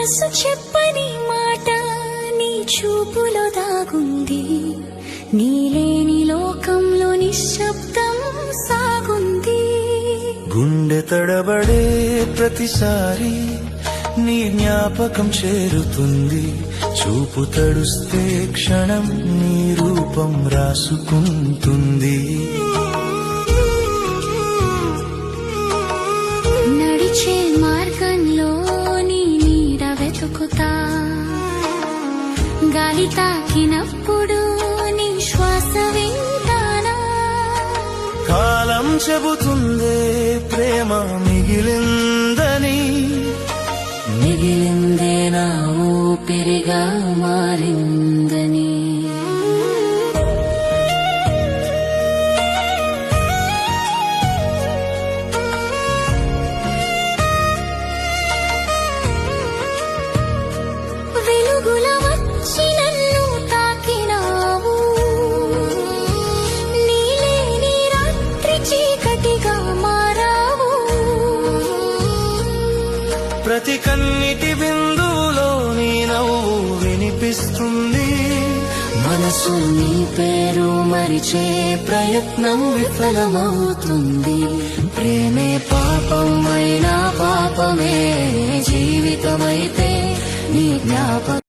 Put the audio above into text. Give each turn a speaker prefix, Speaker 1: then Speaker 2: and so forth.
Speaker 1: మనసు చెప్పని మాట నీ చూపులో దాగుంది, నీలేని లోకంలో నిశ్శబ్దం సాగుంది.
Speaker 2: గుండె తడబడే ప్రతిసారి నీ జ్ఞాపకం చేరుతుంది, చూపు తడుస్తే క్షణం నీ రూపం రాసుకుంటుంది.
Speaker 1: నడిచే మార్గంలో నీ నీడ వెతుకుతా, గాలి తాకినప్పుడు నీ శ్వాస వింటానా.
Speaker 2: కాలం చెబుతుందే ప్రేమ మిగిలిందని,
Speaker 1: మిగిలిందే నా ఊపిరిగా మారిందని. వెలుగుల వచ్చి నన్ను తాకినావు, నీలేని రాత్రి చీకటిగా మారావు.
Speaker 2: ప్రతి కన్నిటి బిందువులో నీ నవ్వు వినిపిస్తుంది,
Speaker 1: మనసు నీ పేరు మరిచే ప్రయత్నం విఫలమవుతుంది. ప్రేమే పాపమైనా పాపమే జీవితమైతే నీ జ్ఞాపకం